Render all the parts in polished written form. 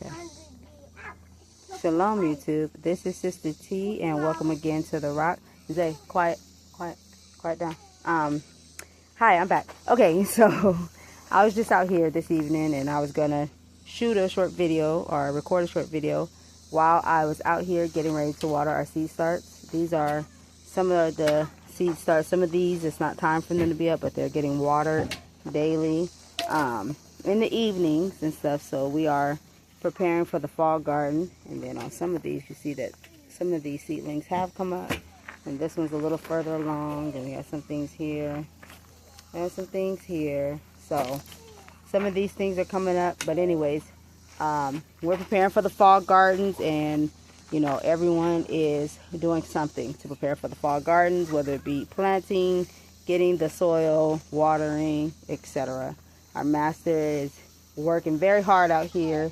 Okay. Shalom, YouTube. This is Sister T, and welcome again to The Rock. Zay, quiet down. Hi, I'm back. Okay, so I was just out here this evening, and I was gonna shoot a short video or record a short video while I was out here getting ready to water our seed starts. These are some of the seed starts. Some of these, it's not time for them to be up, but they're getting watered daily in the evenings and stuff. So we are preparing for the fall garden. And then on some of these, you see that some of these seedlings have come up, and this one's a little further along. And we have some things here and some things here. So some of these things are coming up, but anyways, we're preparing for the fall gardens, and you know, everyone is doing something to prepare for the fall gardens, whether it be planting, getting the soil, watering, etc. Our master is working very hard out here.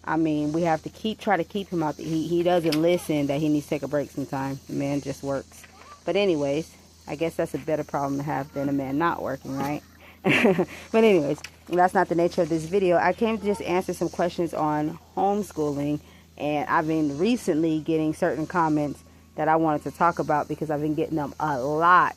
I mean, we have to try to keep him out. He doesn't listen that he needs to take a break sometime. The man just works. But anyways, I guess that's a better problem to have than a man not working, right? But anyways, that's not the nature of this video. I came to just answer some questions on homeschooling, and I've been recently getting certain comments that I wanted to talk about because I've been getting them a lot.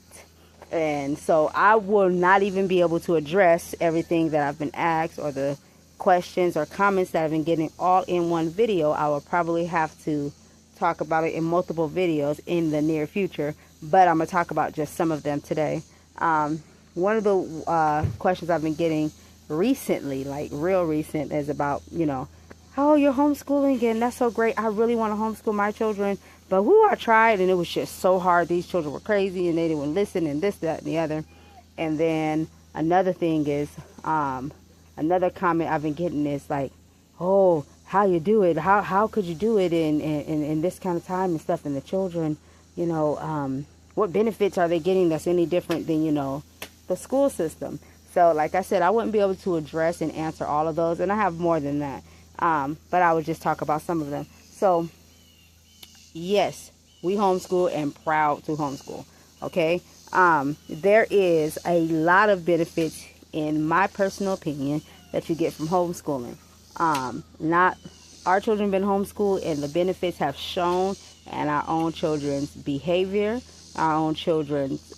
And so I will not even be able to address everything that I've been asked, or the questions or comments that I've been getting all in one video. I will probably have to talk about it in multiple videos in the near future, but I'm going to talk about just some of them today. One of the questions I've been getting recently, like real recent, is about, you know, oh, you're homeschooling and that's so great. I really want to homeschool my children, but I tried and it was just so hard. These children were crazy and they didn't listen, and this, that, and the other. And then another thing is, another comment I've been getting is like, oh, how you do it? How could you do it in this kind of time and stuff? And the children, you know, what benefits are they getting that's any different than, you know, the school system? So like I said, I wouldn't be able to address and answer all of those, and I have more than that. But I would just talk about some of them. So yes, we homeschool and proud to homeschool. Okay. There is a lot of benefits, in my personal opinion, that you get from homeschooling. Not our children been homeschooled, and the benefits have shown in our own children's behavior, our own children's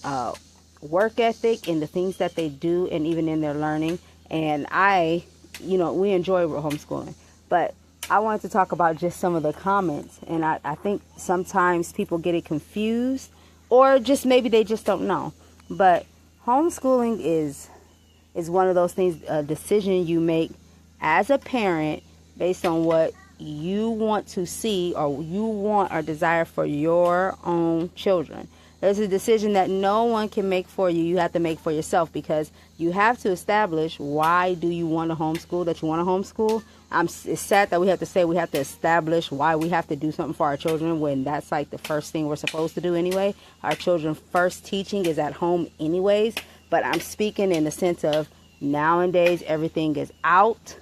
work ethic, and the things that they do, and even in their learning. And we enjoy homeschooling. But I wanted to talk about just some of the comments, and I think sometimes people get it confused, or just maybe they just don't know. But homeschooling is one of those things, a decision you make as a parent based on what you want to see, or you want or desire for your own children. There's a decision that no one can make for you. You have to make for yourself, because you have to establish why do you want to homeschool, that you want to homeschool. It's sad that we have to say we have to establish why we have to do something for our children, when that's like the first thing we're supposed to do anyway. Our children's first teaching is at home anyways. But I'm speaking in the sense of nowadays everything is out.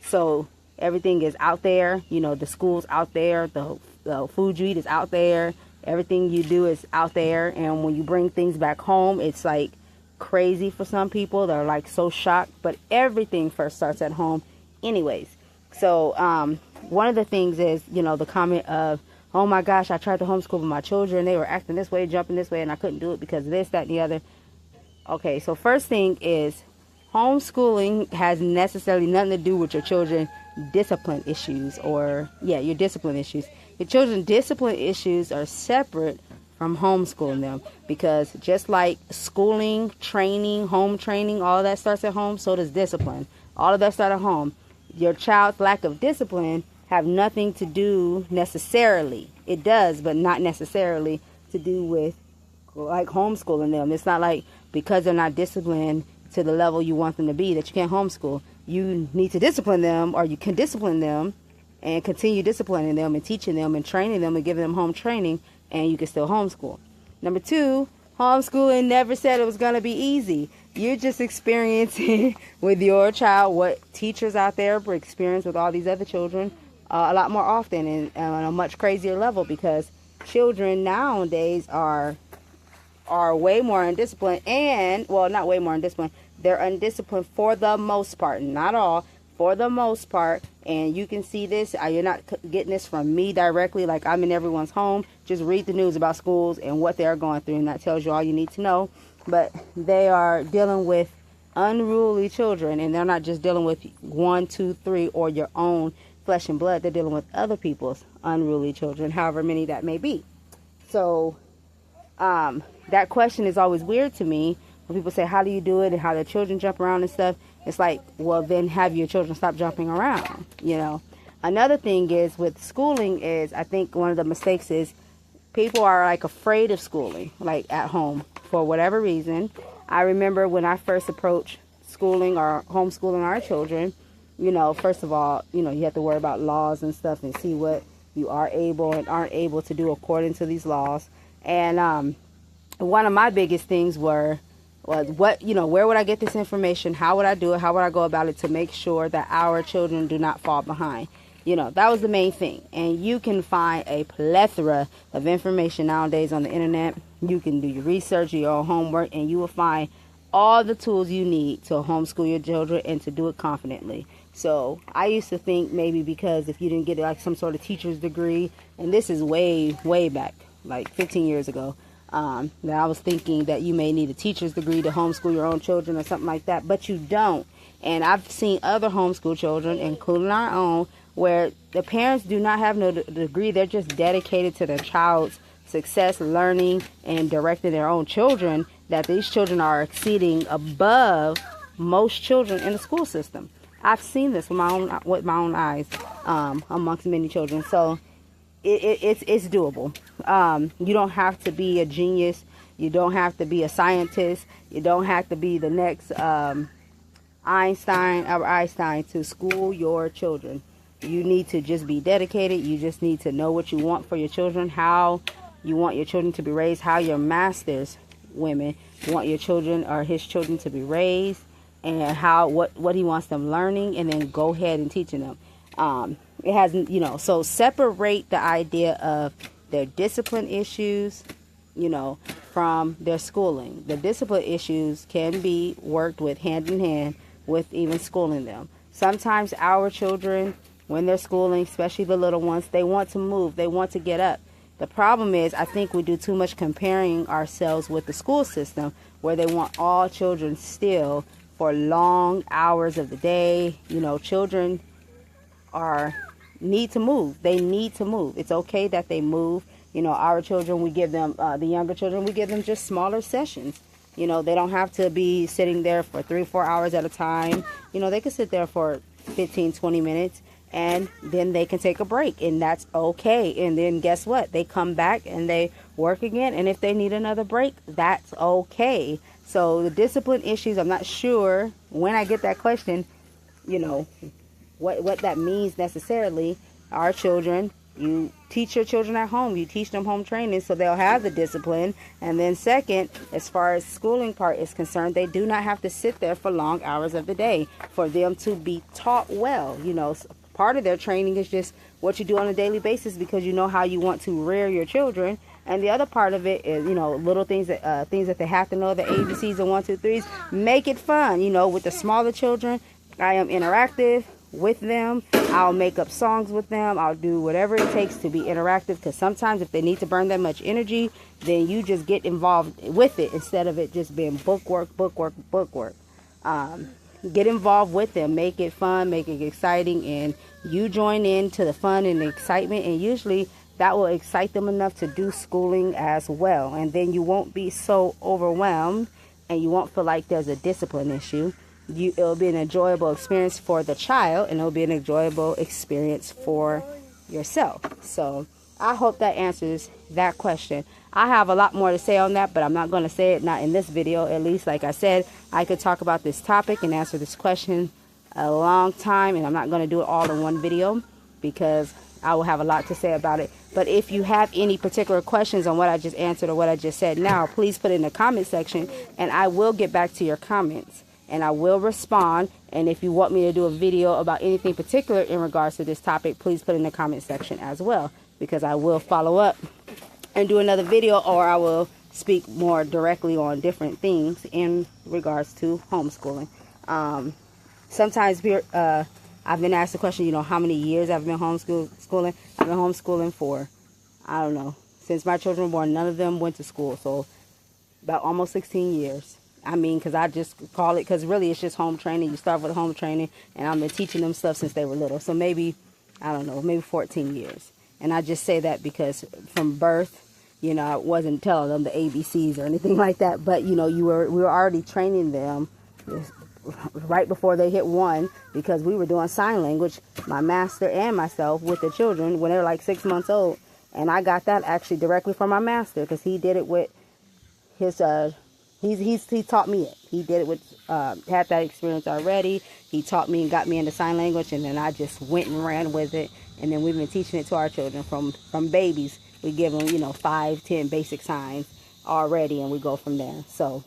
So everything is out there. You know, the school's out there. The food you eat is out there. Everything you do is out there. And when you bring things back home, it's like crazy for some people. They're like so shocked. But everything first starts at home anyways. So one of the things is, you know, the comment of, oh my gosh, I tried to homeschool my children. They were acting this way, jumping this way, and I couldn't do it because of this, that, and the other. Okay, so first thing is, homeschooling has necessarily nothing to do with your children's discipline issues, or your discipline issues. Your children's discipline issues are separate from homeschooling them, because just like schooling, training, home training, all of that starts at home, so does discipline. All of that starts at home. Your child's lack of discipline have nothing to do necessarily. It does, but not necessarily to do with like homeschooling them. It's not like because they're not disciplined to the level you want them to be that you can't homeschool. You need to discipline them, or you can discipline them and continue disciplining them and teaching them and training them and giving them home training, and you can still homeschool. Number two, homeschooling never said it was going to be easy. You're just experiencing with your child what teachers out there experience with all these other children a lot more often, and on a much crazier level, because children nowadays are way more undisciplined, and, well, not way more undisciplined. They're undisciplined for the most part, not all, for the most part, and you can see this, you're not getting this from me directly, like I'm in everyone's home. Just read the news about schools and what they're going through, and that tells you all you need to know. But they are dealing with unruly children, and they're not just dealing with 1, 2, 3 or your own flesh and blood. They're dealing with other people's unruly children, however many that may be. So that question is always weird to me when people say, how do you do it, and how the children jump around and stuff. It's like, well, then have your children stop jumping around, you know. Another thing is with schooling is, I think one of the mistakes is people are like afraid of schooling, like at home, for whatever reason. I remember when I first approached schooling or homeschooling our children, you know, first of all, you know, you have to worry about laws and stuff and see what you are able and aren't able to do according to these laws. And one of my biggest things was what, you know, where would I get this information? How would I do it? How would I go about it to make sure that our children do not fall behind? You know, that was the main thing. And you can find a plethora of information nowadays on the internet. You can do your research, your own homework, and you will find all the tools you need to homeschool your children and to do it confidently. So I used to think maybe because if you didn't get like some sort of teacher's degree, and this is way, way back, like 15 years ago, that I was thinking that you may need a teacher's degree to homeschool your own children or something like that, but you don't. And I've seen other homeschool children, including our own, where the parents do not have no degree. They're just dedicated to their child's success, learning, and directing their own children, that these children are exceeding above most children in the school system. I've seen this with my own eyes amongst many children. So it's doable. You don't have to be a genius. You don't have to be a scientist. You don't have to be the next Einstein to school your children. You need to just be dedicated. You just need to know what you want for your children, how you want your children to be raised, how your master's women want your children or his children to be raised, and what he wants them learning, and then go ahead and teaching them. It has, you know, so separate the idea of their discipline issues, you know, from their schooling. The discipline issues can be worked with hand in hand with even schooling them. Sometimes our children, when they're schooling, especially the little ones, they want to move, they want to get up. The problem is, I think we do too much comparing ourselves with the school system, where they want all children still for long hours of the day. You know, children need to move. They need to move. It's okay that they move. You know, our children, we give them, the younger children, we give them just smaller sessions. You know, they don't have to be sitting there for 3 or 4 hours at a time. You know, they can sit there for 15, 20 minutes. And then they can take a break, and that's okay. And then guess what? They come back and they work again. And if they need another break, that's okay. So the discipline issues, I'm not sure when I get that question, you know, what that means necessarily. Our children, you teach your children at home. You teach them home training so they'll have the discipline. And then second, as far as schooling part is concerned, they do not have to sit there for long hours of the day for them to be taught well. You know, part of their training is just what you do on a daily basis, because you know how you want to rear your children. And the other part of it is, you know, little things that they have to know, the ABCs and 1, 2, 3s. Make it fun. You know, with the smaller children, I am interactive with them. I'll make up songs with them. I'll do whatever it takes to be interactive, because sometimes if they need to burn that much energy, then you just get involved with it instead of it just being bookwork. Get involved with them. Make it fun, make it exciting, and you join in to the fun and the excitement, and usually that will excite them enough to do schooling as well. And then you won't be so overwhelmed, and you won't feel like there's a discipline issue. It'll be an enjoyable experience for the child, and it'll be an enjoyable experience for yourself. So I hope that answers that question. I have a lot more to say on that, but I'm not going to say it, not in this video. At least, like I said, I could talk about this topic and answer this question a long time, and I'm not going to do it all in one video because I will have a lot to say about it. But if you have any particular questions on what I just answered or what I just said now, please put it in the comment section, and I will get back to your comments, and I will respond. And if you want me to do a video about anything particular in regards to this topic, please put it in the comment section as well, because I will follow up and do another video, or I will speak more directly on different things in regards to homeschooling. Sometimes I've been asked the question, you know, how many years I've been homeschooling. I've been homeschooling for, I don't know, since my children were born. None of them went to school, so about almost 16 years. I mean, because I just call it, because really it's just home training. You start with home training, and I've been teaching them stuff since they were little. So maybe, I don't know, maybe 14 years. And I just say that because from birth, you know, I wasn't telling them the ABCs or anything like that. But, you know, we were already training them right before they hit 1, because we were doing sign language, my master and myself, with the children when they were like 6 months old. And I got that actually directly from my master, because he did it with his he taught me it. He did it with had that experience already. He taught me and got me into sign language, and then I just went and ran with it. And then we've been teaching it to our children from babies. We give them, you know, 5, 10 basic signs already, and we go from there. So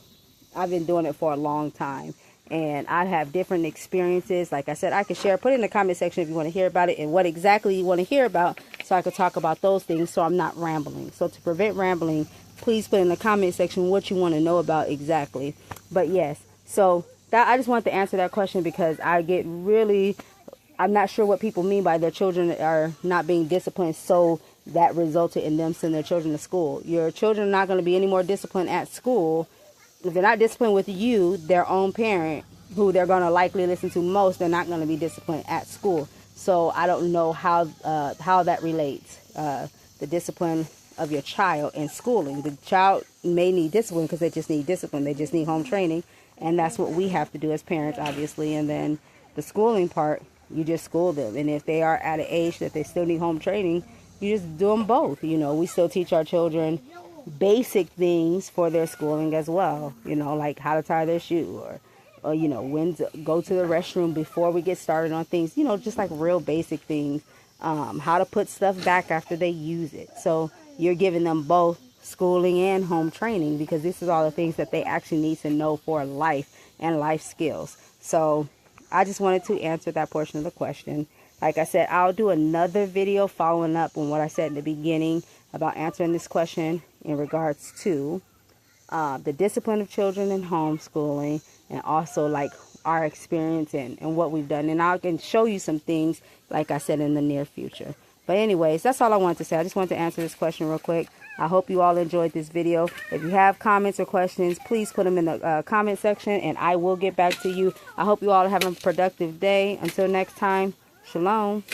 I've been doing it for a long time, and I have different experiences. Like I said, I can share. Put it in the comment section if you want to hear about it and what exactly you want to hear about, so I could talk about those things, so I'm not rambling. So to prevent rambling, please put in the comment section what you want to know about exactly. But yes, so that, I just wanted to answer that question, because I get really, I'm not sure what people mean by their children are not being disciplined, so that resulted in them sending their children to school. Your children are not going to be any more disciplined at school. If they're not disciplined with you, their own parent, who they're going to likely listen to most, they're not going to be disciplined at school. So I don't know how that relates, the discipline of your child in schooling. The child may need discipline because they just need discipline. They just need home training. And that's what we have to do as parents, obviously. And then the schooling part, you just school them. And if they are at an age that they still need home training, you just do them both. You know, we still teach our children basic things for their schooling as well. You know, like how to tie their shoe, or you know, when to go to the restroom before we get started on things. You know, just like real basic things. How to put stuff back after they use it. So you're giving them both schooling and home training, because this is all the things that they actually need to know for life and life skills. So I just wanted to answer that portion of the question. Like I said, I'll do another video following up on what I said in the beginning about answering this question in regards to the discipline of children in homeschooling, and also like our experience and what we've done. And I can show you some things, like I said, in the near future. But anyways, that's all I wanted to say. I just wanted to answer this question real quick. I hope you all enjoyed this video. If you have comments or questions, please put them in the comment section, and I will get back to you. I hope you all have a productive day. Until next time, shalom.